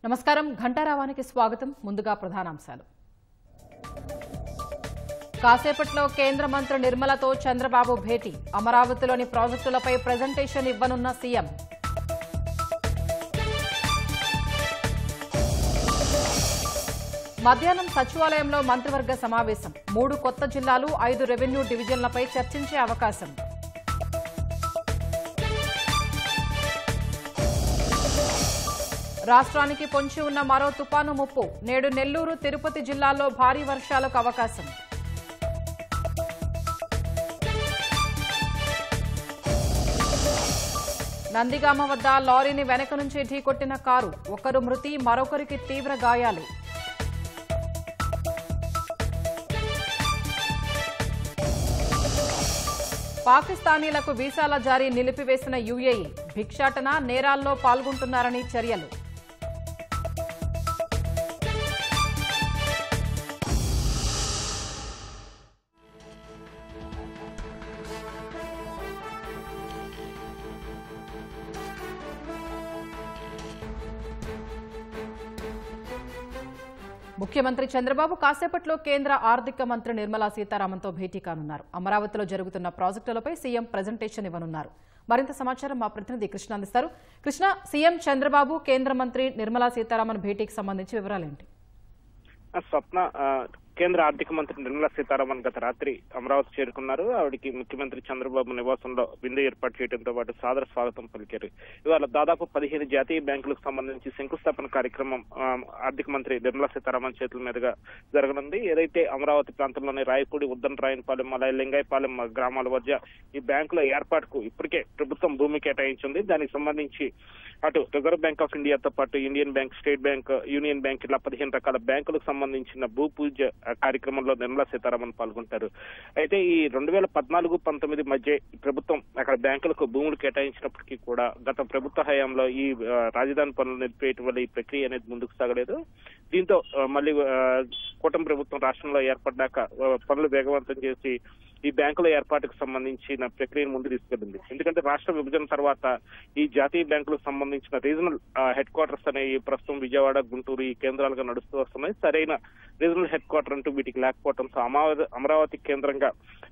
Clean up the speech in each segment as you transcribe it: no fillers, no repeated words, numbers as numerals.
నమస్కారం ఘంటారావానికి స్వాగతం. ముందుగా ప్రధానాంశాలు. కాసేపట్లో కేంద్ర మంత్రి నిర్మలతో చంద్రబాబు భేటీ. అమరావతిలోని ప్రాజెక్టులపై ప్రెజెంటేషన్ ఇవ్వనున్న సీఎం. మధ్యాహ్నం సచివాలయంలో మంత్రివర్గ సమావేశం. 3 కొత్త జిల్లాలు 5 రెవెన్యూ డివిజన్లపై చర్చించే అవకాశం. రాష్ట్రానికి పొంచి ఉన్న మరో తుపాను ముప్పు. నేడు నెల్లూరు, తిరుపతి జిల్లాల్లో భారీ వర్షాలకు అవకాశం. నందిగామ వద్ద లారీని వెనక నుంచి ఢీకొట్టిన కారు. ఒకరు మృతి, మరొకరికి తీవ్ర గాయాలు. పాకిస్తానీలకు వీసాల జారీ నిలిపివేసిన యూఏఈ. భిక్షాటన, నేరాల్లో పాల్గొంటున్నారని చర్యలు. ముఖ్యమంత్రి చంద్రబాబు కాసేపట్లో కేంద్ర ఆర్థిక మంత్రి నిర్మలా సీతారామన్తో భేటీ కానున్నారు. అమరావతిలో జరుగుతున్న ప్రాజెక్టులపై సీఎం ప్రెజెంటేషన్ ఇవ్వనున్నారు. మరింత సమాచారం మా ప్రతినిధి కృష్ణ అందిస్తారు. కృష్ణ, సీఎం చంద్రబాబు, కేంద్ర మంత్రి నిర్మలా సీతారామన్ భేటీకి సంబంధించి వివరాలేంటి? స్వప్న, కేంద్ర ఆర్థిక మంత్రి నిర్మలా సీతారామన్ గత రాత్రి అమరావతి చేరుకున్నారు. ఆవిడికి ముఖ్యమంత్రి చంద్రబాబు నివాసంలో విందు ఏర్పాటు చేయడంతో పాటు సాదర స్వాగతం పలికారు. ఇవాళ దాదాపు 15 జాతీయ బ్యాంకులకు సంబంధించి శంకుస్థాపన కార్యక్రమం ఆర్థిక మంత్రి నిర్మలా సీతారామన్ చేతుల మీదుగా జరగనుంది. ఏదైతే అమరావతి ప్రాంతంలోని రాయపూడి, ఉద్దనరాయనపాలెం, అలాగే లింగాయపాలెం గ్రామాల మధ్య ఈ బ్యాంకుల ఏర్పాటుకు ఇప్పటికే ప్రభుత్వం భూమి కేటాయించింది. దానికి సంబంధించి అటు రిజర్వ్ బ్యాంక్ ఆఫ్ ఇండియాతో పాటు Indian bank, state bank, union bank ఇలా 15 రకాల బ్యాంకులకు సంబంధించిన భూ పూజ కార్యక్రమంలో నిర్మలా సీతారామన్ పాల్గొంటారు. అయితే ఈ 2014-19 మధ్య ప్రభుత్వం అక్కడ బ్యాంకులకు భూములు కేటాయించినప్పటికీ కూడా గత ప్రభుత్వ హయాంలో ఈ రాజధాని పనులు నిలిపేయటం వల్ల ఈ ప్రక్రియ అనేది ముందుకు సాగలేదు. దీంతో మళ్ళీ కూటమి ప్రభుత్వం రాష్ట్రంలో ఏర్పడ్డాక పనులు వేగవంతం చేసి ఈ బ్యాంకుల ఏర్పాటుకు సంబంధించిన ప్రక్రియను ముందు తీసుకెళ్లింది. ఎందుకంటే రాష్ట్ర విభజన తర్వాత ఈ జాతీయ బ్యాంకులకు సంబంధించిన రీజనల్ హెడ్ క్వార్టర్స్ అనేవి ప్రస్తుతం విజయవాడ, గుంటూరు ఈ కేంద్రాలుగా నడుస్తూ వస్తున్నాయి. సరైన రీజనల్ హెడ్ క్వార్టర్ అంటూ వీటికి లేకపోవడంతో అమరావతి కేంద్రంగా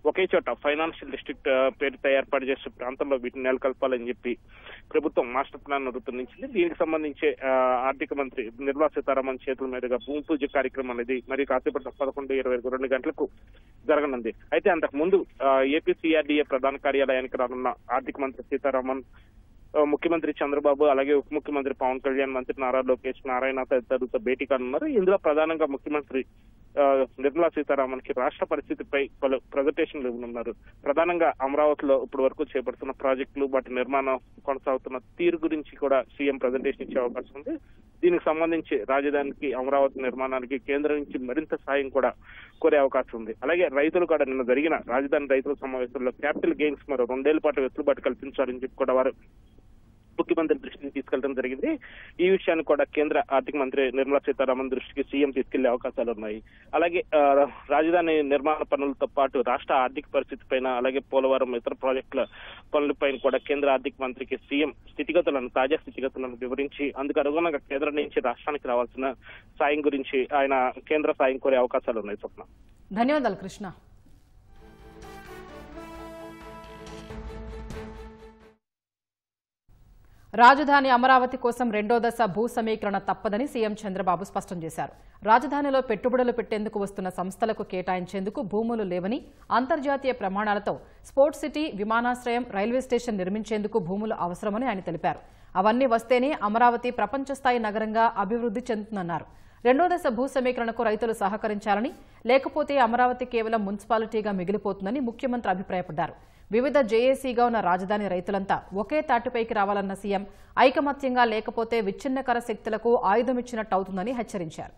ఒకే చోట ఫైనాన్షియల్ డిస్ట్రిక్ట్ పేరుతో ఏర్పాటు చేసే ప్రాంతంలో వీటిని నెలకొల్పాలని చెప్పి ప్రభుత్వం మాస్టర్ ప్లాన్ రూపొందించింది. దీనికి సంబంధించి ఆర్థిక మంత్రి నిర్మలా సీతారామన్ చేతుల మీదుగా భూమి పూజ కార్యక్రమం అనేది మరి కాసేపటి 11:22 గంటలకు జరగనుంది. అయితే అంతకు ముందు ఏపీ సిఆర్డీఏ ప్రధాన కార్యాలయానికి రానున్న ఆర్థిక మంత్రి సీతారామన్ ముఖ్యమంత్రి చంద్రబాబు, అలాగే ఉప ముఖ్యమంత్రి పవన్ కళ్యాణ్, మంత్రి నారా లోకేష్, నారాయణ తదితరులతో భేటీ కానున్నారు. ఇందులో ప్రధానంగా ముఖ్యమంత్రి నిర్మలా సీతారామన్ కి రాష్ట్ర పరిస్థితిపై పలు ప్రజెంటేషన్లు ఇవ్వనున్నారు. ప్రధానంగా అమరావతిలో ఇప్పటి వరకు చేపడుతున్న ప్రాజెక్టులు, వాటి నిర్మాణం కొనసాగుతున్న తీరు గురించి కూడా సీఎం ప్రజెంటేషన్ ఇచ్చే అవకాశం ఉంది. దీనికి సంబంధించి రాజధానికి, అమరావతి నిర్మాణానికి కేంద్రం నుంచి మరింత సాయం కూడా కోరే అవకాశం ఉంది. అలాగే రైతులు కూడా నిన్న జరిగిన రాజధాని రైతుల సమావేశంలో క్యాపిటల్ గెయిన్స్ మరో 2 ఏళ్ల పాటు వెసులుబాటు కల్పించాలని చెప్పి కూడా వారు ముఖ్యమంత్రి దృష్టికి తీసుకెళ్లడం జరిగింది. ఈ విషయాన్ని కూడా కేంద్ర ఆర్థిక మంత్రి నిర్మలా సీతారామన్ దృష్టికి సీఎం తీసుకెళ్లే అవకాశాలు ఉన్నాయి. అలాగే రాజధాని నిర్మాణ పనులతో పాటు రాష్ట్ర ఆర్థిక పరిస్థితి పైన, అలాగే పోలవరం ఇతర ప్రాజెక్టుల పనులపైన కూడా కేంద్ర ఆర్థిక మంత్రికి సీఎం తాజా స్థితిగతులను వివరించి అందుకు అనుగుణంగా కేంద్రం నుంచి రాష్ట్రానికి రావాల్సిన సాయం గురించి ఆయన కేంద్ర సాయం కోరే అవకాశాలు ఉన్నాయి. స్వప్న, ధన్యవాదాలు కృష్ణ. రాజధాని అమరావతి కోసం 2వ దశ భూ సమీకరణ తప్పదని సీఎం చంద్రబాబు స్పష్టం చేశారు. రాజధానిలో పెట్టుబడులు పెట్టేందుకు వస్తున్న సంస్థలకు కేటాయించేందుకు భూములు లేవని, అంతర్జాతీయ ప్రమాణాలతో స్పోర్ట్స్ సిటీ, విమానాశ్రయం, రైల్వే స్టేషన్ నిర్మించేందుకు భూములు అవసరమని ఆయన తెలిపారు. అవన్నీ వస్తేనే అమరావతి ప్రపంచ స్థాయి నగరంగా అభివృద్ధి చెందుతుందన్నారు. 2వ దశ భూ సమీకరణకు రైతులు సహకరించాలని, లేకపోతే అమరావతి కేవలం మున్సిపాలిటీగా మిగిలిపోతుందని ముఖ్యమంత్రి అభిప్రాయపడ్డారు. వివిధ జేఏసీగా ఉన్న రాజధాని రైతులంతా ఒకే తాటిపైకి రావాలన్న సీఎం ఐకమత్యంగా లేకపోతే విచ్ఛిన్నకర శక్తులకు ఆయుధమిచ్చినట్టు అవుతుందని హెచ్చరించారు.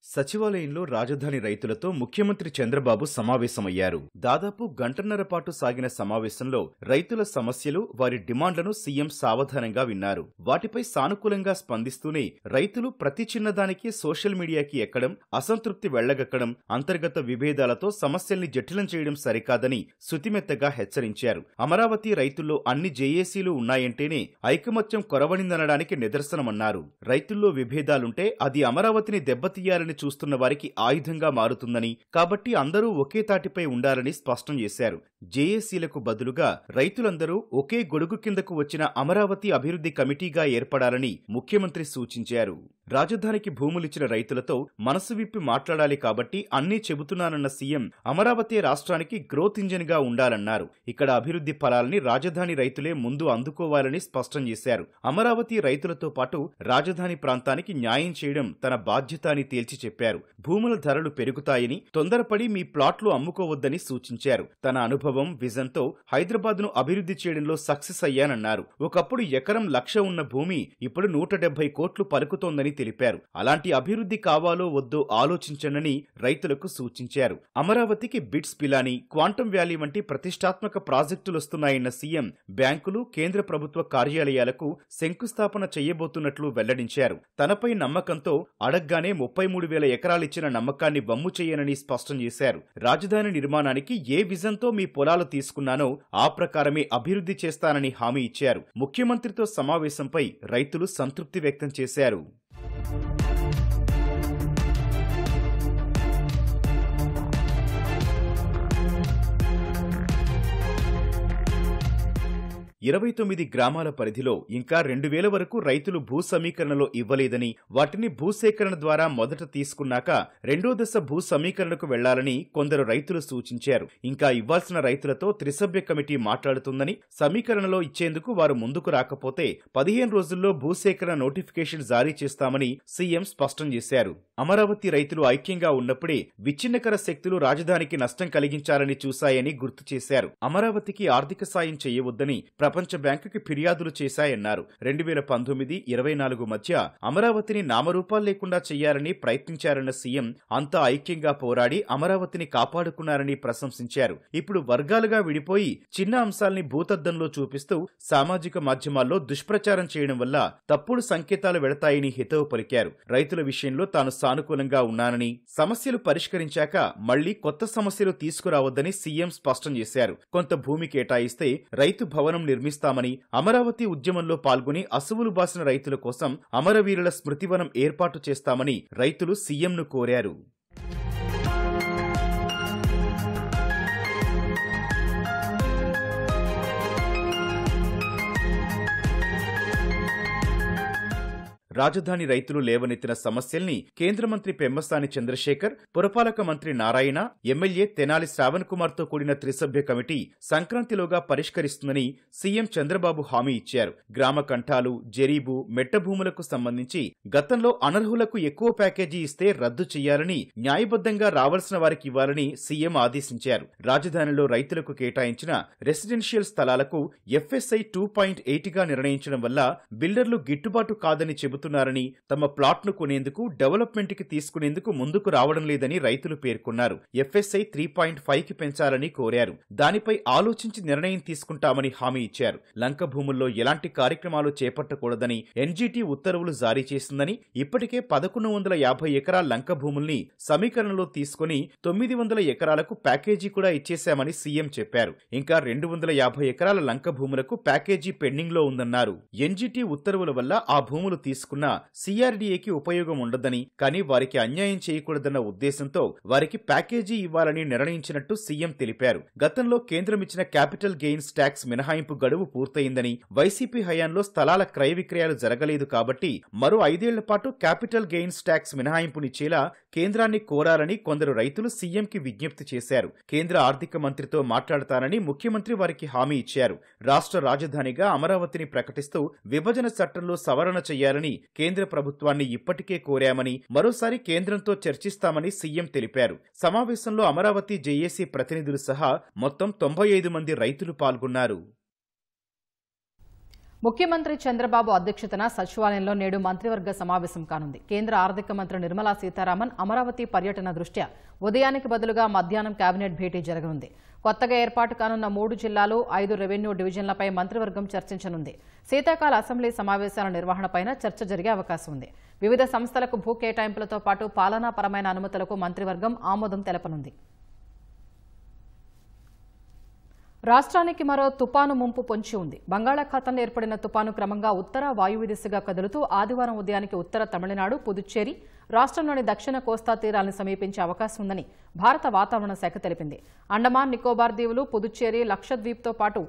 సచివాలయంలో రాజధాని రైతులతో ముఖ్యమంత్రి చంద్రబాబు సమావేశమయ్యారు. దాదాపు గంటన్నర పాటు సాగిన సమావేశంలో రైతుల సమస్యలు, వారి డిమాండ్లను సీఎం సావధానంగా విన్నారు. వాటిపై సానుకూలంగా స్పందిస్తూనే రైతులు ప్రతి చిన్నదానికి సోషల్ మీడియాకి ఎక్కడం, అసంతృప్తి వెళ్లగక్కడం, అంతర్గత విభేదాలతో సమస్యల్ని జటిలం చేయడం సరికాదని శుతిమెత్తగా హెచ్చరించారు. అమరావతి రైతుల్లో అన్ని జేఏసీలు ఉన్నాయంటేనే ఐకమత్యం కొరవడిందనడానికి నిదర్శనమన్నారు. రైతుల్లో విభేదాలుంటే అది అమరావతిని దెబ్బతీయాలని చూస్తున్న వారికి ఆయుధంగా మారుతుందని, కాబట్టి అందరూ ఒకే తాటిపై ఉండాలని స్పష్టం చేశారు. జేఏసీలకు బదులుగా రైతులందరూ ఒకే గొడుగు కిందకు వచ్చిన అమరావతి అభివృద్ధి కమిటీగా ఏర్పడాలని ముఖ్యమంత్రి సూచించారు. రాజధానికి భూములిచ్చిన రైతులతో మనసు విప్పి మాట్లాడాలి కాబట్టి అన్నీ చెబుతున్నానన్న సీఎం అమరావతి రాష్ట్రానికి గ్రోత్ ఇంజిన్ గా ఉండాలన్నారు. ఇక్కడ అభివృద్ధి ఫలాల్ని రాజధాని రైతులే ముందు అందుకోవాలని స్పష్టం చేశారు. అమరావతి రైతులతో పాటు రాజధాని ప్రాంతానికి న్యాయం చేయడం తన బాధ్యత అని తేల్చి చెప్పారు. భూముల ధరలు పెరుగుతాయని, తొందరపడి మీ ప్లాట్లు అమ్ముకోవద్దని సూచించారు. తన అనుభవం, విజన్తో హైదరాబాద్ను అభివృద్ధి చేయడంలో సక్సెస్ అయ్యానన్నారు. ఒకప్పుడు ఎకరం 1,00,000 ఉన్న భూమి ఇప్పుడు 170 కోట్లు పలుకుతోందని తెలిపారు. అలాంటి అభివృద్ధి కావాలో వద్దో ఆలోచించనని రైతులకు సూచించారు. అమరావతికి బిట్స్ పిలాని, క్వాంటమ్ వ్యాలీ వంటి ప్రతిష్టాత్మక ప్రాజెక్టులొస్తున్నాయన్న సీఎం బ్యాంకులు, కేంద్ర ప్రభుత్వ కార్యాలయాలకు శంకుస్థాపన చేయబోతున్నట్లు వెల్లడించారు. తనపై నమ్మకంతో అడగ్గానే 33,000 ఎకరాలిచ్చిన నమ్మకాన్ని వమ్ము చేయనని స్పష్టం చేశారు. రాజధాని నిర్మాణానికి ఏ విజన్తో మీ పొలాలు తీసుకున్నానో ఆ ప్రకారమే అభివృద్ధి చేస్తానని హామీ ఇచ్చారు. ముఖ్యమంత్రితో సమావేశంపై రైతులు సంతృప్తి వ్యక్తం చేశారు. ఇరవై 29 గ్రామాల పరిధిలో ఇంకా 2,000 వరకు రైతులు భూ సమీకరణలో ఇవ్వలేదని, వాటిని భూసేకరణ ద్వారా మొదట తీసుకున్నాక రెండో దశ భూ సమీకరణకు వెళ్లాలని కొందరు రైతులు సూచించారు. ఇంకా ఇవ్వాల్సిన రైతులతో త్రిసభ్య కమిటీ మాట్లాడుతుందని, సమీకరణలో ఇచ్చేందుకు వారు ముందుకు రాకపోతే 15 రోజుల్లో భూసేకరణ నోటిఫికేషన్ జారీ చేస్తామని సీఎం స్పష్టం చేశారు. అమరావతి రైతులు ఐక్యంగా ఉన్నప్పుడే విచ్ఛిన్నకర శక్తులు రాజధానికి నష్టం కలిగించాలని చూశాయని గుర్తు చేశారు. అమరావతికి ఆర్థిక సాయం చేయవద్దని ప్రపంచ బ్యాంకుకి ఫిర్యాదులు చేశాయన్నారు. 2019-24 మధ్య అమరావతిని నామరూపాలు లేకుండా చేయాలని ప్రయత్నించారన్న సీఎం అంతా ఐక్యంగా పోరాడి అమరావతిని కాపాడుకున్నారని ప్రశంసించారు. ఇప్పుడు వర్గాలుగా విడిపోయి చిన్న అంశాల్ని భూతద్దంలో చూపిస్తూ సామాజిక మాధ్యమాల్లో దుష్ప్రచారం చేయడం వల్ల తప్పుడు సంకేతాలు వెడతాయని హితవు పలికారు. రైతుల విషయంలో తాను సానుకూలంగా ఉన్నానని, సమస్యలు పరిష్కరించాక మళ్లీ కొత్త సమస్యలు తీసుకురావద్దని సీఎం స్పష్టం చేశారు. కొంత భూమి కేటాయిస్తే రైతు భవనం నిర్మిస్తామని, అమరావతి ఉద్యమంలో పాల్గొని అసువులు బాసిన రైతుల కోసం అమరవీరుల స్మృతివనం ఏర్పాటు చేస్తామని రైతులు సీఎంను కోరారు. రాజధాని రైతులు లేవనెత్తిన సమస్యల్ని కేంద్ర మంత్రి పెమ్మసాని చంద్రశేఖర్, పురపాలక మంత్రి నారాయణ, ఎమ్మెల్యే తెనాలి శ్రావణ్ కుమార్ తో కూడిన త్రిసభ్య కమిటీ సంక్రాంతిలోగా పరిష్కరిస్తుందని సీఎం చంద్రబాబు హామీ ఇచ్చారు. గ్రామ కంఠాలు, జరీబు, మెట్ట భూములకు సంబంధించి గతంలో అనర్హులకు ఎక్కువ ప్యాకేజీ ఇస్తే రద్దు చేయాలని, న్యాయబద్ధంగా రావాల్సిన వారికి ఇవ్వాలని సీఎం ఆదేశించారు. రాజధానిలో రైతులకు కేటాయించిన రెసిడెన్షియల్ స్థలాలకు ఎఫ్ఎస్ఐ 2.8 గా నిర్ణయించడం వల్ల బిల్డర్లు గిట్టుబాటు కాదని చెబుతున్నారు. తమ ప్లాట్ను కొనేందుకు, డెవలప్మెంట్ కి తీసుకునేందుకు ముందుకు రావడం లేదని రైతులు పేర్కొన్నారు. ఎఫ్ఎస్ఐ 3.5కి పెంచాలని కోరారు. దానిపై ఆలోచించి నిర్ణయం తీసుకుంటామని హామీ ఇచ్చారు. లంక భూముల్లో ఎలాంటి కార్యక్రమాలు చేపట్టకూడదని ఎన్జీటీ ఉత్తర్వులు జారీ చేసిందని, ఇప్పటికే 1,150 ఎకరాల లంక భూముల్ని సమీకరణలో తీసుకుని 900 ఎకరాలకు ప్యాకేజీ కూడా ఇచ్చేశామని సీఎం చెప్పారు. ఇంకా 250 ఎకరాల లంక భూములకు ప్యాకేజీ పెండింగ్ లో ఉందన్నారు. ఎన్జీటీ ఉత్తర్వుల వల్ల ఆ భూములు తీసుకున్న సిఆర్డీఏకి ఉపయోగం ఉండదని, కానీ వారికి అన్యాయం చేయకూడదన్న ఉద్దేశంతో వారికి ప్యాకేజీ ఇవ్వాలని నిర్ణయించినట్టు సీఎం తెలిపారు. గతంలో కేంద్రం ఇచ్చిన క్యాపిటల్ గెయిన్స్ ట్యాక్స్ మినహాయింపు గడువు పూర్తయిందని, వైసీపీ హయాంలో స్థలాల క్రయ విక్రయాలు జరగలేదు కాబట్టి మరో 5 ఏళ్ల పాటు క్యాపిటల్ గెయిన్స్ ట్యాక్స్ మినహాయింపునిచ్చేలా కేంద్రాన్ని కోరాలని కొందరు రైతులు సీఎంకి విజ్ఞప్తి చేశారు. కేంద్ర ఆర్థిక మంత్రితో మాట్లాడతానని ముఖ్యమంత్రి వారికి హామీ ఇచ్చారు. రాష్ట్ర రాజధానిగా అమరావతిని ప్రకటిస్తూ విభజన చట్టంలో సవరణ చేయాలని కేంద్ర ప్రభుత్వాన్ని ఇప్పటికే కోరామని, మరోసారి కేంద్రంతో చర్చిస్తామని సీఎం తెలిపారు. సమావేశంలో అమరావతి జేఏసీ ప్రతినిధులు సహా మొత్తం 95 మంది రైతులు పాల్గొన్నారు. ముఖ్యమంత్రి చంద్రబాబు అధ్యక్షతన సచివాలయంలో నేడు మంత్రివర్గ సమావేశం కానుంది. కేంద్ర ఆర్థిక మంత్రి నిర్మలా సీతారామన్ అమరావతి పర్యటన దృష్ట్యా ఉదయానికి బదులుగా మధ్యాహ్నం కేబినెట్ భేటీ జరగనుంది. కొత్తగా ఏర్పాటు కానున్న 3 జిల్లాలు 5 రెవెన్యూ డివిజన్లపై మంత్రివర్గం చర్చించనుంది. శీతాకాల అసెంబ్లీ సమావేశాల నిర్వహణపైన చర్చ జరిగే అవకాశం ఉంది. వివిధ సంస్థలకు భూ కేటాయింపులతో పాటు పాలనాపరమైన అనుమతులకు మంత్రివర్గం ఆమోదం తెలపనుంది. రాష్ట్రానికి మరో తుపాను ముంపు పొంచి ఉంది. బంగాళాఖాతంలో ఏర్పడిన తుపాను క్రమంగా ఉత్తర వాయువ్య దిశగా కదులుతూ ఆదివారం ఉదయానికి ఉత్తర తమిళనాడు, పుదుచ్చేరి, రాష్ట్రంలోని దక్షిణ కోస్తా తీరాలను సమీపించే అవకాశం ఉందని భారత వాతావరణ శాఖ తెలిపింది. అండమాన్ నికోబార్ దీవులు, పుదుచ్చేరి, లక్షద్వీప్తో పాటు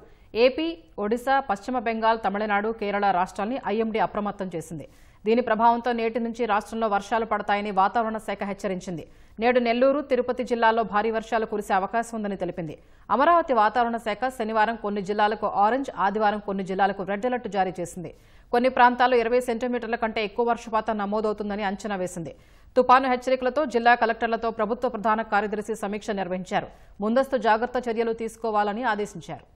ఏపీ, ఒడిశా, పశ్చిమ బెంగాల్, తమిళనాడు, కేరళ రాష్ట్రాల్ని ఐఎండీ అప్రమత్తం చేసింది. దీని ప్రభావంతో నేటి నుంచి రాష్ట్రంలో వర్షాలు పడతాయని వాతావరణ శాఖ హెచ్చరించింది. నేడు నెల్లూరు, తిరుపతి జిల్లాల్లో భారీ వర్షాలు కురిసే అవకాశం ఉందని తెలిపింది. అమరావతి వాతావరణ శాఖ శనివారం కొన్ని జిల్లాలకు ఆరెంజ్, ఆదివారం కొన్ని జిల్లాలకు రెడ్ అలర్ట్ జారీ చేసింది. కొన్ని ప్రాంతాల్లో 20 సెంటీమీటర్ల కంటే ఎక్కువ వర్షపాతం నమోదవుతుందని అంచనా వేసింది. తుపాను హెచ్చరికలతో జిల్లా కలెక్టర్లతో ప్రభుత్వ ప్రధాన కార్యదర్శి సమీక్ష నిర్వహించారు. ముందస్తు జాగ్రత్త చర్యలు తీసుకోవాలని ఆదేశించారు.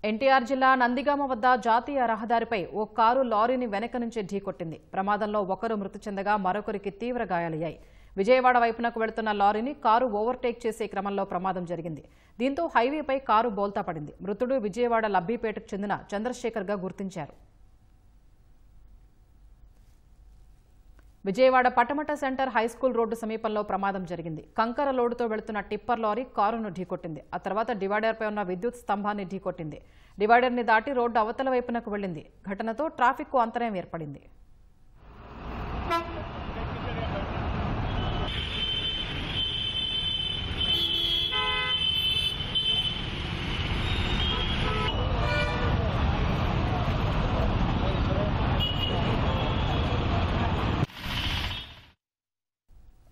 ఎన్టీఆర్ జిల్లా నందిగామ వద్ద జాతీయ రహదారిపై ఓ కారు లారీని వెనక నుంచి ఢీకొట్టింది. ప్రమాదంలో ఒకరు మృతి చెందగా మరొకరికి తీవ్ర గాయాలయ్యాయి. విజయవాడ వైపునకు వెళుతున్న లారీని కారు ఓవర్టేక్ చేసే క్రమంలో ప్రమాదం జరిగింది. దీంతో హైవేపై కారు బోల్తా పడింది. మృతుడు విజయవాడ లబ్బిపేటకు చెందిన చంద్రశేఖర్గా గుర్తించారు. Vijayawada Patamata centre high school road సమీపంలో ప్రమాదం జరిగింది. కంకర లోడుతో వెళుతున్న టిప్పర్ లారీ కారును ఢీకొట్టింది. ఆ తర్వాత డివైడర్పై ఉన్న విద్యుత్ స్తంభాన్ని ఢీకొట్టింది. డివైడర్ని దాటి రోడ్డు అవతల వైపునకు వెళ్లింది. ఘటనతో ట్రాఫిక్కు అంతరాయం ఏర్పడింది.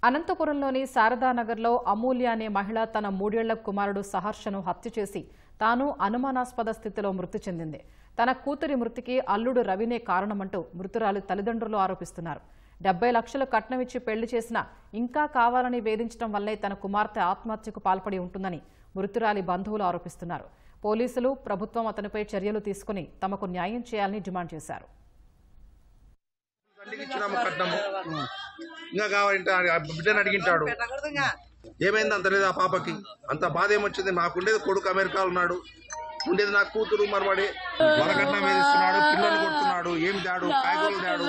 అనంతపురంలోని శారదానగర్లో అమూల్య అనే మహిళ తన 3 ఏళ్ల కుమారుడు సహర్షను హత్య చేసి తాను అనుమానాస్పద స్థితిలో మృతి చెందింది. తన కూతురి మృతికి అల్లుడు రవినే కారణమంటూ మృతురాలి తల్లిదండ్రులు ఆరోపిస్తున్నారు. 70 లక్షలు కట్నమిచ్చి పెళ్లి చేసినా ఇంకా కావాలని వేధించడం వల్లే తన కుమార్తె ఆత్మహత్యకు పాల్పడి ఉంటుందని మృతురాలి బంధువులు ఆరోపిస్తున్నారు. పోలీసులు, ప్రభుత్వం అతనిపై చర్యలు తీసుకుని తమకు న్యాయం చేయాలని డిమాండ్ చేశారు. ఇంకా కావాలంటే బిడ్డను అడిగింటాడు. ఏమైంది అంత లేదు ఆ పాపకి, అంత బాధ ఏమొచ్చింది? నాకుండేది కొడుకు అమెరికాలో ఉన్నాడు, ఉండేది నా కూతురు మరవాడి వరకట్నం వేధిస్తున్నాడు, పిల్లలు కొడుతున్నాడు. ఏం దాడు? కాయగూరలు దాడు.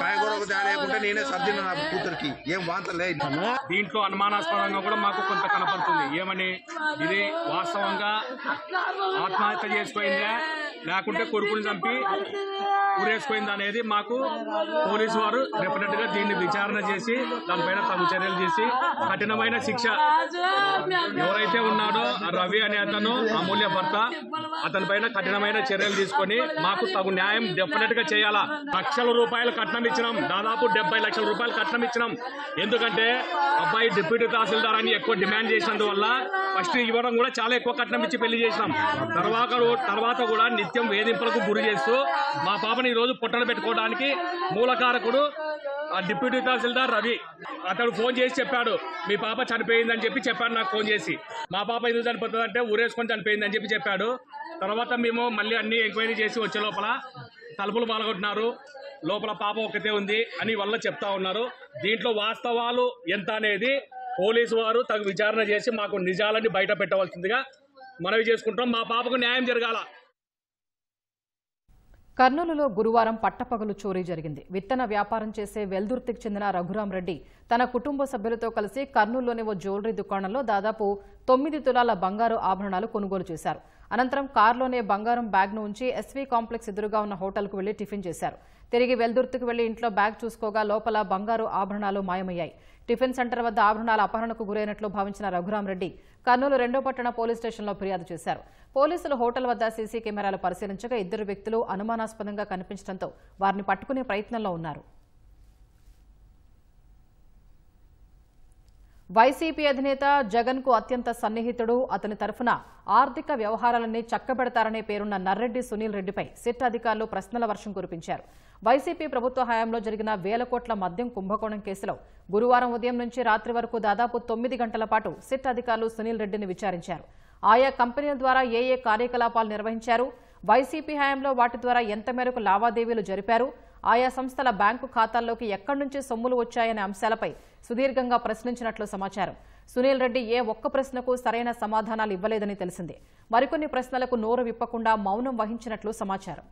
కాయగూరకు దాడేయకుంటే నేనే సర్దిన నా కూతురికి ఏం వాంతలే. దీంట్లో అనుమానాస్పదంగా కూడా మాకు కొంత కనపడుతుంది. ఏమని, ఇది వాస్తవంగా ఆత్మహత్య చేసుకోయిందా లేకుంటే కొడుకుని చంపి ఊరేసుకుపోయింది అనేది మాకు పోలీసు వారు డెఫినెట్ గా దీన్ని విచారణ చేసి దానిపైన తగు చర్యలు చేసి కఠినమైన శిక్ష, ఎవరైతే ఉన్నాడో రవి అనే అతను అమూల్య భర్త, అతని పైన కఠినమైన చర్యలు తీసుకొని మాకు తగు న్యాయం డెఫినెట్ గా చేయాలా. లక్షల రూపాయలు కట్నం ఇచ్చినాం, దాదాపు 70 లక్షల రూపాయలు కట్నం ఇచ్చినాం. ఎందుకంటే అబ్బాయి డిప్యూటీ తహసీల్దార్ అని ఎక్కువ డిమాండ్ చేసినందువల్ల ఫస్ట్ ఇవ్వడం కూడా చాలా ఎక్కువ కట్నం ఇచ్చి పెళ్లి చేసినాం. తర్వాత కూడా నిత్యం వేధింపులకు గురి చేస్తూ మా పాపని ఈ రోజు పొట్టలు పెట్టుకోవడానికి మూలకారకుడు ఆ డిప్యూటీ తహసీల్దార్ రవి. అతడు ఫోన్ చేసి చెప్పాడు, మీ పాప చనిపోయిందని చెప్పాడు నాకు ఫోన్ చేసి. మా పాప ఎందుకు చనిపోతుంది అంటే ఊరేసుకొని చనిపోయిందని చెప్పాడు. తర్వాత మేము మళ్ళీ అన్ని ఎంక్వైరీ చేసి వచ్చే లోపల తలుపులు పాల్గొంటున్నారు, లోపల పాప ఒక్కతే ఉంది అని వల్ల చెప్తా ఉన్నారు. దీంట్లో వాస్తవాలు ఎంత అనేది పోలీసు వారు తగు విచారణ చేసి మాకు నిజాలని బయట పెట్టవలసిందిగా మనవి చేసుకుంటాం. మా పాపకు న్యాయం జరగాల. కర్నూలులో గురువారం పట్టపగలు చోరీ జరిగింది. విత్తన వ్యాపారం చేసే వెల్దుర్తికి చెందిన రఘురాం రెడ్డి తన కుటుంబ సభ్యులతో కలిసి కర్నూలులోని ఓ జ్యువెలరీ దుకాణంలో దాదాపు 9 తులాల బంగారు ఆభరణాలు కొనుగోలు చేశారు. అనంతరం కారులోనే బంగారం బ్యాగ్ను ఉంచి ఎస్వీ కాంప్లెక్స్ ఎదురుగా ఉన్న హోటల్కు వెళ్లి టిఫిన్ చేశారు. తిరిగి వెల్దుర్తికి వెళ్లి ఇంట్లో బ్యాగ్ చూసుకోగా లోపల బంగారు ఆభరణాలు మాయమయ్యాయి. టిఫిన్ సెంటర్ వద్ద ఆభరణాల అపహరణకు గురైనట్లు భావించిన రఘురాం రెడ్డి కర్నూలు 2వ పట్టణ పోలీస్ స్టేషన్లో ఫిర్యాదు చేశారు. పోలీసులు హోటల్ వద్ద సీసీ కెమెరాలు పరిశీలించగా 2 వ్యక్తులు అనుమానాస్పదంగా కనిపించడంతో వారిని పట్టుకునే ప్రయత్నంలో ఉన్నారు. వైసీపీ అధినేత జగన్ కు అత్యంత సన్నిహితుడు, అతని తరఫున ఆర్థిక వ్యవహారాలన్నీ చక్కబెడతారనే పేరున్న నర్రెడ్డి సునీల్ రెడ్డిపై సిట్ అధికారులు ప్రశ్నల వర్షం కురిపించారు. వైసీపీ ప్రభుత్వ హయాంలో జరిగిన 1000 కోట్ల మద్యం కుంభకోణం కేసులో గురువారం ఉదయం నుంచి రాత్రి వరకు దాదాపు 9 గంటల పాటు సిట్ అధికారులు సునీల్ రెడ్డిని విచారించారు. ఆయా కంపెనీల ద్వారా ఏ కార్యకలాపాలు నిర్వహించారు, వైసీపీ హయాంలో వాటి ద్వారా ఎంత మేరకు లావాదేవీలు జరిపారు, ఆయా సంస్థల బ్యాంకు ఖాతాల్లోకి ఎక్కడి నుంచి సొమ్ములు వచ్చాయనే అంశాలపై సుదీర్ఘంగా ప్రశ్నించినట్లు సమాచారం. సునీల్ రెడ్డి ఏ ఒక్క ప్రశ్నకు సరైన సమాధానాలు ఇవ్వలేదని తెలిసింది. మరికొన్ని ప్రశ్నలకు నోరు విప్పకుండా మౌనం వహించినట్లు సమాచారం.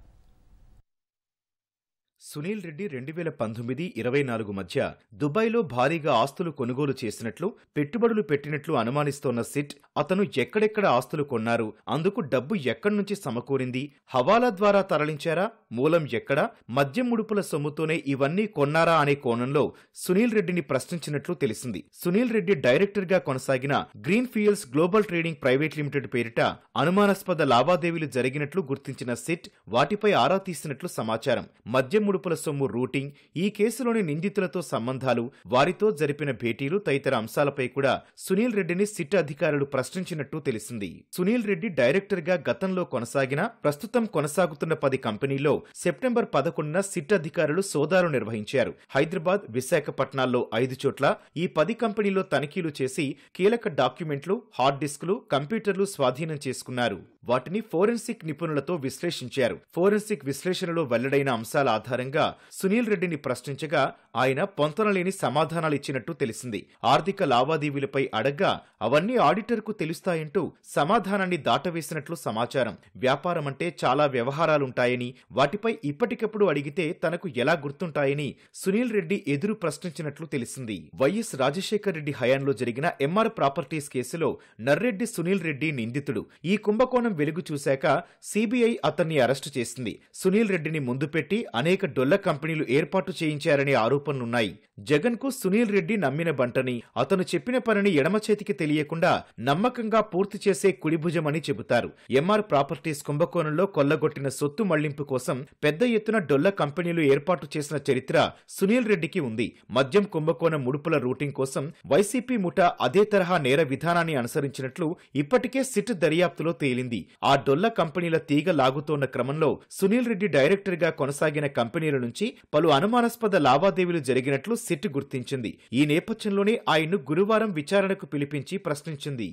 సునీల్ రెడ్డి 2019-24 మధ్య దుబాయ్లో భారీగా ఆస్తులు కొనుగోలు చేసినట్లు, పెట్టుబడులు పెట్టినట్లు అనుమానిస్తోన్న సిట్ అతను ఎక్కడెక్కడ ఆస్తులు కొన్నారు, అందుకు డబ్బు ఎక్కడి నుంచి సమకూరింది, హవాలా ద్వారా తరలించారా, మూలం ఎక్కడ, మద్యం ముడుపుల సొమ్ముతోనే ఇవన్నీ కొన్నారా అనే కోణంలో సునీల్ రెడ్డిని ప్రశ్నించినట్లు తెలిసింది. సునీల్ రెడ్డి డైరెక్టర్ గా కొనసాగిన green fuels global trading private limited పేరిట అనుమానాస్పద లావాదేవీలు జరిగినట్లు గుర్తించిన సిట్ వాటిపై ఆరా తీసినట్లు సమాచారం. మద్యం ముడుపుల సొమ్ము రూటింగ్, ఈ కేసులోని నిందితులతో సంబంధాలు, వారితో జరిపిన భేటీలు తదితర అంశాలపై కూడా సునీల్ రెడ్డిని సిట్ అధికారులు ప్రశ్నించినట్టు తెలిసింది. సునీల్ రెడ్డి డైరెక్టర్ గా గతంలో కొనసాగిన, ప్రస్తుతం కొనసాగుతున్న 10 కంపెనీల్లో సెప్టెంబర్ 11న సిట్ అధికారులు సోదాలు నిర్వహించారు. హైదరాబాద్, విశాఖపట్నాల్లో 5 చోట్ల ఈ 10 కంపెనీల్లో తనిఖీలు చేసి కీలక డాక్యుమెంట్లు, హార్డ్ డిస్కులు, కంప్యూటర్లు స్వాధీనం చేసుకున్నారు. వాటిని ఫోరెన్సిక్ నిపుణులతో విశ్లేషించారు. ఫోరెన్సిక్ విశ్లేషణలో వెల్లడైన అంశాల ఆధారంగా సునీల్ రెడ్డిని ప్రశ్నించగా ఆయన పొంతనలేని సమాధానాలిచ్చినట్టు తెలిసింది. ఆర్థిక లావాదేవీలపై అడగ్గా అవన్నీ ఆడిటర్కు తెలుస్తాయంటూ సమాధానాన్ని దాటవేసినట్లు సమాచారం. వ్యాపారమంటే చాలా వ్యవహారాలుంటాయని, వాటిపై ఇప్పటికప్పుడు అడిగితే తనకు ఎలా గుర్తుంటాయని సునీల్ రెడ్డి ఎదురు ప్రశ్నించినట్లు తెలిసింది. వైఎస్ రాజశేఖర్ రెడ్డి హయాంలో జరిగిన ఎంఆర్ ప్రాపర్టీస్ కేసులో నర్రెడ్డి సునీల్ రెడ్డి నిందితుడు. ఈ కుంభకోణం వెలుగు చూశాక సిబిఐ అతన్ని అరెస్టు చేసింది. సునీల్ రెడ్డిని ముందు పెట్టి అనేక డొల్ల కంపెనీలు ఏర్పాటు చేయించారనే ఆరోపణలున్నాయి. జగన్ కు సునీల్ రెడ్డి నమ్మిన బంటని, అతను చెప్పిన పనిని ఎడమ చేతికి తెలియకుండా నమ్మకంగా పూర్తి చేసే కుడిభుజమని చెబుతారు. ఎంఆర్ ప్రాపర్టీస్ కుంభకోణంలో కొల్లగొట్టిన సొత్తు మళ్లింపు కోసం పెద్ద ఎత్తున డొల్ల కంపెనీలు ఏర్పాటు చేసిన చరిత్ర సునీల్ రెడ్డికి ఉంది. మద్యం కుంభకోణం ముడుపుల రూటింగ్ కోసం వైసీపీ ముఠా అదే తరహా నేర విధానాన్ని అనుసరించినట్లు ఇప్పటికే సిట్ దర్యాప్తులో తేలింది. ఆ డొల్ల కంపెనీల తీగ లాగుతోన్న క్రమంలో సునీల్ రెడ్డి డైరెక్టర్ గా కొనసాగిన కంపెనీల నుంచి పలు అనుమానాస్పద లావాదేవీలు జరిగినట్లు సిట్ గుర్తించింది. ఈ నేపథ్యంలోనే ఆయన్ను గురువారం విచారణకు పిలిపించి ప్రశ్నించింది.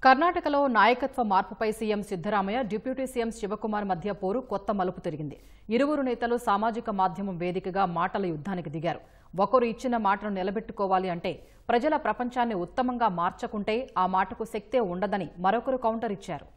కర్ణాటకలో నాయకత్వ మార్పుపై CM Siddaramaiah, deputy CM Shivakumar మధ్య పోరు కొత్త మలుపు తిరిగింది. ఇరువురు నేతలు సామాజిక మాధ్యమం వేదికగా మాటల యుద్ధానికి దిగారు. ఒకరు ఇచ్చిన మాటను నిలబెట్టుకోవాలి అంటే ప్రజల ప్రపంచాన్ని ఉత్తమంగా మార్చకుంటే ఆ మాటకు శక్తే ఉండదని మరొకరు కౌంటర్ ఇచ్చారు.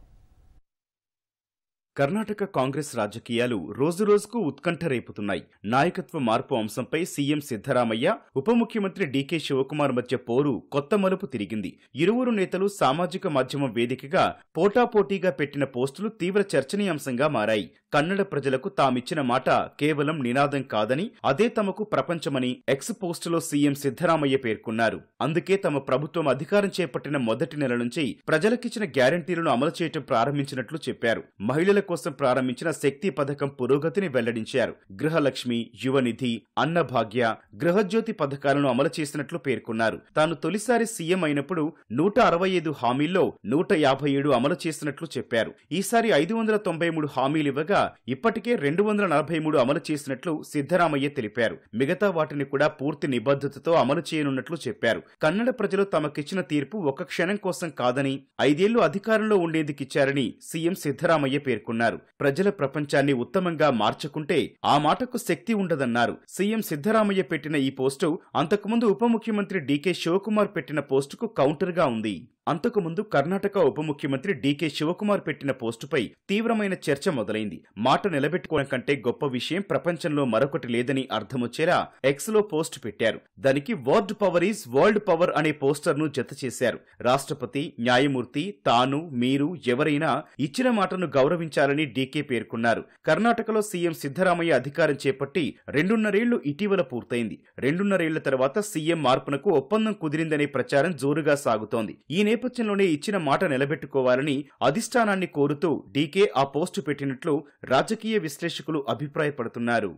కర్ణాటక కాంగ్రెస్ రాజకీయాలు రోజురోజుకు ఉత్కంఠ రేపుతున్నాయి. నాయకత్వ మార్పు అంశంపై సీఎం సిద్దరామయ్య, ఉప ముఖ్యమంత్రి డీకే శివకుమార్ మధ్య పోరు కొత్త మలుపు తిరిగింది. ఇరువురు నేతలు సామాజిక మాధ్యమం వేదికగా పోటాపోటీగా పెట్టిన పోస్టులు తీవ్ర చర్చనీయాంశంగా మారాయి. కన్నడ ప్రజలకు తామిచ్చిన మాట కేవలం నినాదం కాదని, అదే తమకు ప్రపంచమని ఎక్స్ పోస్టులో సీఎం సిద్దరామయ్య పేర్కొన్నారు. అందుకే తమ ప్రభుత్వం అధికారం చేపట్టిన మొదటి నెల నుంచి ప్రజలకిచ్చిన గ్యారంటీలను అమలు చేయటం ప్రారంభించినట్లు చెప్పారు. మహిళల కోసం ప్రారంభించిన శక్తి పథకం పురోగతిని వెల్లడించారు. గృహలక్ష్మి, యువనిధి, అన్నభాగ్య, గృహజ్యోతి పథకాలను అమలు చేసినట్లు పేర్కొన్నారు. తాను తొలిసారి సీఎం అయినప్పుడు 165 హామీల్లో 157 అమలు చేసినట్లు చెప్పారు. ఈసారి 593 హామీలివ్వగా ఇప్పటికే 243 అమలు చేసినట్లు సిద్దరామయ్య తెలిపారు. మిగతా వాటిని కూడా పూర్తి నిబద్ధతతో అమలు చేయనున్నట్లు చెప్పారు. కన్నడ ప్రజలు తమకిచ్చిన తీర్పు ఒక క్షణం కోసం కాదని, 5 ఏళ్లు అధికారంలో ఉండేందుకిచ్చారని సీఎం సిద్దరామయ్య పేర్కొన్నారు. ప్రజల ప్రపంచాన్ని ఉత్తమంగా మార్చుకుంటే ఆ మాటకు శక్తి ఉండదన్నారు. సీఎం సిద్దరామయ్య పెట్టిన ఈ పోస్టు అంతకుముందు ఉప ముఖ్యమంత్రి డీకే శివకుమార్ పెట్టిన పోస్టుకు కౌంటర్గా ఉంది. అంతకుముందు కర్ణాటక ఉప ముఖ్యమంత్రి డీకే శివకుమార్ పెట్టిన పోస్టుపై తీవ్రమైన చర్చ మొదలైంది. మాట నిలబెట్టుకోవడం కంటే గొప్ప విషయం ప్రపంచంలో మరొకటి లేదని అర్థమొచ్చేలా ఎక్స్ లో పోస్ట్ పెట్టారు. దానికి word power is world power అనే పోస్టర్ను జత చేశారు. రాష్ట్రపతి, న్యాయమూర్తి, తాను, మీరు ఎవరైనా ఇచ్చిన మాటను గౌరవించాలని డీకే పేర్కొన్నారు. కర్ణాటకలో సీఎం సిద్దరామయ్య అధికారం చేపట్టి 2.5 ఏళ్లు ఇటీవల పూర్తయింది. 2.5 ఏళ్ల తర్వాత సీఎం మార్పునకు ఒప్పందం కుదిరిందనే ప్రచారం జోరుగా సాగుతోంది. ఈ నేపథ్యంలోనే ఇచ్చిన మాట నిలబెట్టుకోవాలని అధిష్టానాన్ని కోరుతూ డీకే ఆ పోస్టు పెట్టినట్లు రాజకీయ విశ్లేషకులు అభిప్రాయపడుతున్నారు.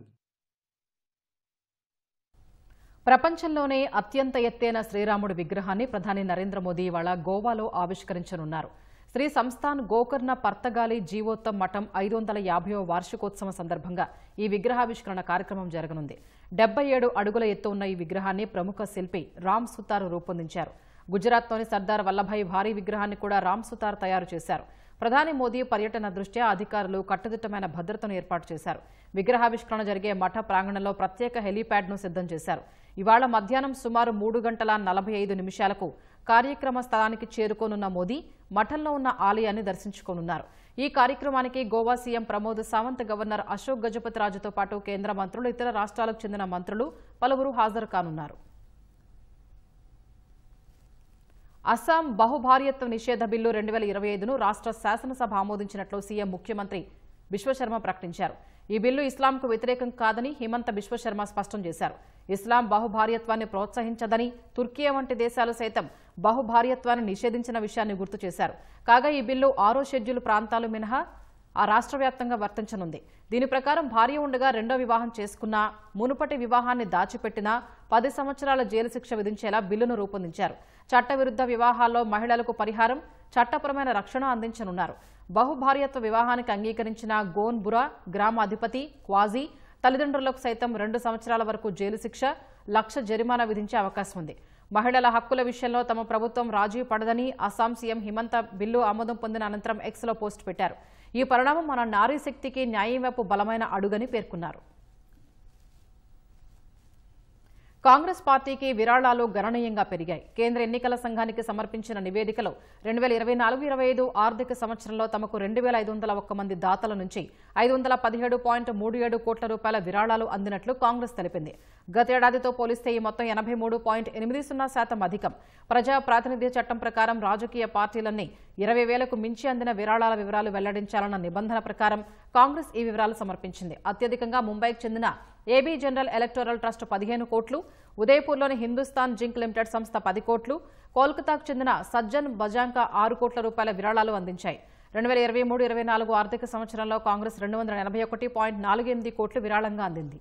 ప్రపంచంలోనే అత్యంత ఎత్తైన శ్రీరాముడి విగ్రహాన్ని ప్రధాని నరేంద్ర మోదీ ఇవాళ గోవాలో ఆవిష్కరించనున్నారు. శ్రీ సంస్థాన్ గోకర్ణ పర్తగాలి జీవోత్తమ్ మఠం 550వ వార్షికోత్సవం సందర్భంగా ఈ విగ్రహావిష్కరణ కార్యక్రమం జరగనుంది. 77 అడుగుల ఎత్తు ఉన్న ఈ విగ్రహాన్ని ప్రముఖ శిల్పి రామ్ సుతార్ రూపొందించారు. గుజరాత్లోని సర్దార్ వల్లభాయ్ భారీ విగ్రహాన్ని కూడా రామ్ సుతార్ తయారు చేశారు. ప్రధాని మోదీ పర్యటన దృష్ట్యా అధికారులు కట్టుదిట్టమైన భద్రతను ఏర్పాటు చేశారు. విగ్రహావిష్కరణ జరిగే మఠ ప్రాంగణంలో ప్రత్యేక హెలీప్యాడ్ను సిద్ధం చేశారు. ఇవాళ మధ్యాహ్నం సుమారు 3:45 కార్యక్రమ స్థలానికి చేరుకోనున్న మోదీ మఠంలో ఉన్న ఆలయాన్ని దర్శించుకోనున్నారు. ఈ కార్యక్రమానికి గోవా సీఎం ప్రమోద్ సావంత్, గవర్నర్ అశోక్ గజపతిరాజుతో పాటు కేంద్ర మంత్రులు, ఇతర రాష్ట్రాలకు చెందిన మంత్రులు పలువురు హాజరు కానున్నారు. అస్సాం బహుభార్యత్వ నిషేధ బిల్లు 2025ను రాష్ట్ర శాసనసభ ఆమోదించినట్లు సీఎం ముఖ్యమంత్రి బిశ్వశర్మ ప్రకటించారు. ఈ బిల్లు ఇస్లాంకు వ్యతిరేకం కాదని హిమంత బిశ్వశర్మ స్పష్టం చేశారు. ఇస్లాం బహుభార్యత్వాన్ని ప్రోత్సహించదని తుర్కీ వంటి దేశాలు సైతం బహుభార్యత్వాన్ని నిషేధించిన విషయాన్ని గుర్తు చేశారు. కాగా ఈ బిల్లు 6వ షెడ్యూల్ ప్రాంతాలు మినహా ఆ రాష్ట్ర వ్యాప్తంగా వర్తించనుంది. దీని ప్రకారం భార్య ఉండగా రెండో వివాహం చేసుకున్నా, మునుపటి వివాహాన్ని దాచిపెట్టినా 10 సంవత్సరాల జైలు శిక్ష విధించేలా బిల్లును రూపొందించారు. చట్టవిరుద్ధ వివాహాల్లో మహిళలకు పరిహారం, చట్టపరమైన రక్షణ అందించనున్నారు. బహుభార్యత్వ వివాహానికి అంగీకరించిన గోన్బురా గ్రామ అధిపతి, క్వాజీ తల్లిదండ్రులకు సైతం 2 సంవత్సరాల వరకు జైలు శిక్ష, 1,00,000 జరిమానా విధించే అవకాశం ఉంది. మహిళల హక్కుల విషయంలో తమ ప్రభుత్వం రాజీ పడదని అస్సాం సీఎం హిమంత బిల్లు ఆమోదం పొందిన అనంతరం ఎక్స్లో పోస్ట్ పెట్టారు. ఈ పరిణామం మన నారీ శక్తికి న్యాయం వైపు బలమైన అడుగని పేర్కొన్నారు. కాంగ్రెస్ పార్టీకి విరాళాలు గణనీయంగా పెరిగాయి. కేంద్ర ఎన్నికల సంఘానికి సమర్పించిన నివేదికలో 2024-25 ఆర్థిక సంవత్సరంలో తమకు 2,501 మంది దాతల నుంచి 517.37 కోట్ల రూపాయల విరాళాలు అందినట్లు కాంగ్రెస్ తెలిపింది. గతేడాదితో పోలిస్తే ఈ మొత్తం 83.80% అధికం. ప్రజా ప్రాతినిధ్య చట్టం ప్రకారం రాజకీయ పార్టీలన్నీ 20,000కు మించి అందిన విరాళాల వివరాలు వెల్లడించాలన్న నిబంధన ప్రకారం కాంగ్రెస్ ఈ వివరాలు సమర్పించింది. అత్యధికంగా ముంబైకి చెందిన ఏబీ జనరల్ ఎలక్టోరల్ ట్రస్ట్ 15 కోట్లు, ఉదయపూర్లోని హిందుస్థాన్ జింక్ లిమిటెడ్ సంస్థ 10 కోట్లు, కోల్కతాకు చెందిన సజ్జన్ బజాంకా 6 కోట్ల రూపాయల విరాళాలు అందించాయి. 2023-24 ఆర్థిక సంవత్సరంలో కాంగ్రెస్ 281.48 కోట్లు విరాళంగా అందింది.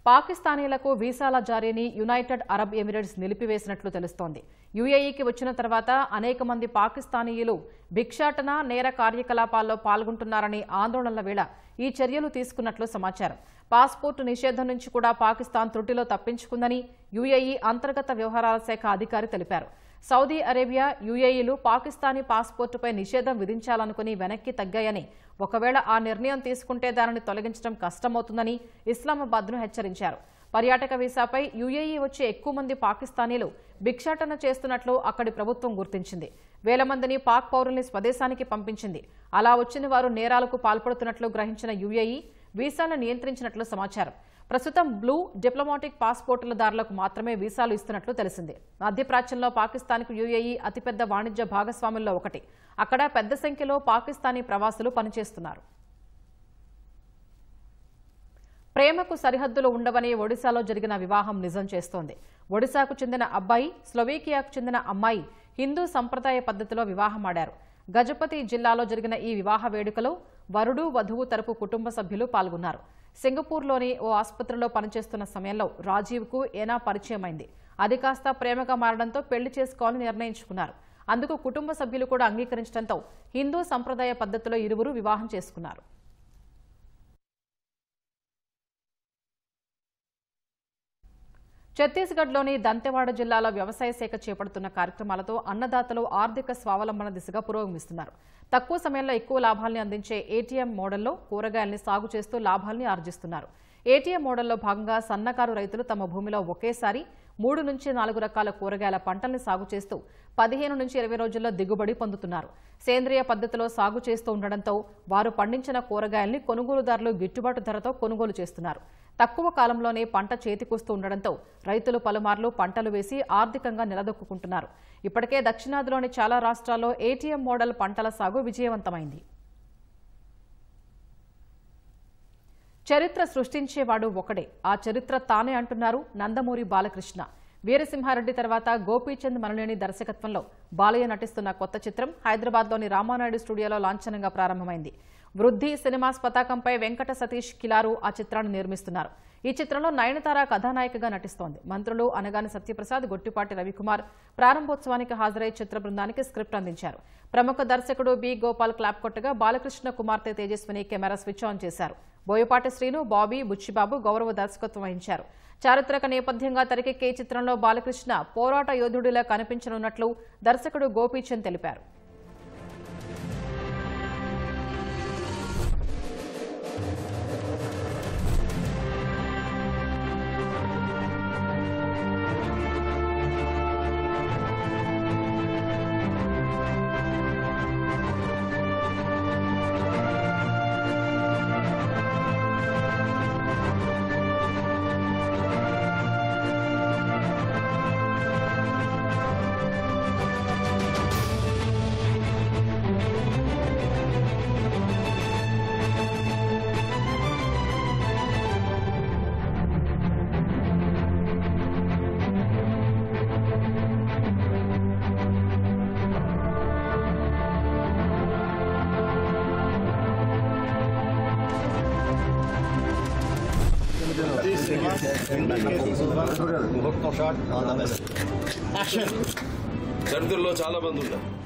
పాకిస్తానీలకు వీసాల జారీని యునైటెడ్ అరబ్ ఎమిరేట్స్ నిలిపివేసినట్లు తెలుస్తోంది. యుఏఈకి వచ్చిన తర్వాత అనేక మంది పాకిస్తానీయులు భిక్షాటన, నేర కార్యకలాపాల్లో పాల్గొంటున్నారని ఆందోళనల వేళ ఈ చర్యలు తీసుకున్నట్లు సమాచారం. పాస్పోర్టు నిషేధం నుంచి కూడా పాకిస్తాన్ త్రుటిలో తప్పించుకుందని యుఏఈ అంతర్గత వ్యవహారాల శాఖ అధికారి తెలిపారు. సౌదీ అరేబియా, యుఏఈలు పాకిస్తానీ పాస్పోర్టుపై నిషేధం విధించాలనుకుని వెనక్కి తగ్గాయని, ఒకవేళ ఆ నిర్ణయం తీసుకుంటే దానిని తొలగించడం కష్టమవుతుందని ఇస్లామాబాద్ను హెచ్చరించారు. పర్యాటక వీసాపై యుఏఈ వచ్చే ఎక్కువ మంది పాకిస్తానీలు భిక్షాటన చేస్తున్నట్లు అక్కడి ప్రభుత్వం గుర్తించింది. వేల మందిని పాక్ పౌరుల్ని స్వదేశానికి పంపించింది. అలా వచ్చిన వారు నేరాలకు పాల్పడుతున్నట్లు గ్రహించిన యుఏఈ వీసాలను నియంత్రించినట్లు సమాచారం. ప్రస్తుతం బ్లూ డిప్లొమాటిక్ పాస్పోర్టుల దారులకు మాత్రమే వీసాలు ఇస్తున్నట్లు తెలిసింది. మధ్యప్రాచ్యంలో పాకిస్తాన్కు యుఏఈ అతిపెద్ద వాణిజ్య భాగస్వాముల్లో ఒకటి. అక్కడ పెద్ద సంఖ్యలో పాకిస్తానీ ప్రవాసులు పనిచేస్తున్నారు. ప్రేమకు సరిహద్దులు ఉండవని ఒడిశాలో జరిగిన వివాహం నిజం చేస్తోంది. ఒడిశాకు చెందిన అబ్బాయి, స్లోవేకియాకు చెందిన అమ్మాయి హిందూ సంప్రదాయ పద్ధతిలో వివాహమాడారు. గజపతి జిల్లాలో జరిగిన ఈ వివాహ వేడుకలో వరుడు, వధువు తరపు కుటుంబ సభ్యులు పాల్గొన్నారు. సింగపూర్లోని ఓ ఆసుపత్రిలో పనిచేస్తున్న సమయంలో రాజీవ్కు ఏనా పరిచయమైంది. అది కాస్త ప్రేమగా మారడంతో పెళ్లి చేసుకోవాలని నిర్ణయించుకున్నారు. అందుకు కుటుంబ సభ్యులు కూడా అంగీకరించడంతో హిందూ సంప్రదాయ పద్ధతిలో ఇరువురు వివాహం చేసుకున్నారు. ఛత్తీస్గఢ్లోని దంతెవాడ జిల్లాలో వ్యవసాయ శాఖ చేపడుతున్న కార్యక్రమాలతో అన్నదాతలు ఆర్థిక స్వావలంబన దిశగా పురోగమిస్తున్నారు. తక్కువ సమయంలో ఎక్కువ లాభాల్ని అందించే ఏటీఎం మోడల్లో కూరగాయల్ని సాగు చేస్తూ లాభాల్ని ఆర్జిస్తున్నారు. ఏటీఎం మోడల్లో భాగంగా సన్నకారు రైతులు తమ భూమిలో ఒకేసారి 3 నుంచి 4 రకాల కూరగాయల పంటల్ని సాగు చేస్తూ 15 నుంచి 20 రోజుల్లో దిగుబడి పొందుతున్నారు. సేంద్రియ పద్ధతిలో సాగు చేస్తూ ఉండడంతో వారు పండించిన కూరగాయల్ని కొనుగోలుదారులు గిట్టుబాటు ధరతో కొనుగోలు చేస్తున్నారు. తక్కువ కాలంలోనే పంట చేతికొస్తూ ఉండడంతో రైతులు పలుమార్లు పంటలు వేసి ఆర్థికంగా నిలదొక్కుంటున్నారు. ఇప్పటికే దక్షిణాదిలోని చాలా రాష్ట్రాల్లో ఏటీఎం మోడల్ పంటల సాగు విజయవంతమైంది. చరిత్ర సృష్టించేవాడు ఒకడే, ఆ చరిత్ర తానే అంటున్నారు నందమూరి బాలకృష్ణ. వీరసింహారెడ్డి తర్వాత గోపీచంద్ మనులేని దర్శకత్వంలో బాలయ్య నటిస్తున్న కొత్త చిత్రం హైదరాబాద్లోని రామానాయుడు స్టూడియోలో లాంఛనంగా ప్రారంభమైంది. వృద్ధి సినిమాస్ పతాకంపై వెంకట సతీష్ కిలారు ఆ చిత్రాన్ని నిర్మిస్తున్నారు. ఈ చిత్రంలో నయనతార కథానాయికగా నటిస్తోంది. మంత్రులు అనగాని సత్యప్రసాద్, గొట్టిపాటి రవికుమార్ ప్రారంభోత్సవానికి హాజరై చిత్ర బృందానికి స్క్రిప్ట్ అందించారు. ప్రముఖ దర్శకుడు బి గోపాల్ క్లాప్ కొట్టగా బాలకృష్ణ కుమార్తె తేజస్విని కెమెరా స్విచ్ ఆన్ చేశారు. బోయపాటి శ్రీను, బాబీ, బుచ్చిబాబు గౌరవ దర్శకత్వం వహించారు. చారిత్రక నేపథ్యంగా తెరకెక్కే ఈ చిత్రంలో బాలకృష్ణ పోరాట యోధుడిలా కనిపించనున్నట్లు దర్శకుడు గోపీచంద్ తెలిపారు. దళితుల్లో చాలా మంది ఉన్నారు.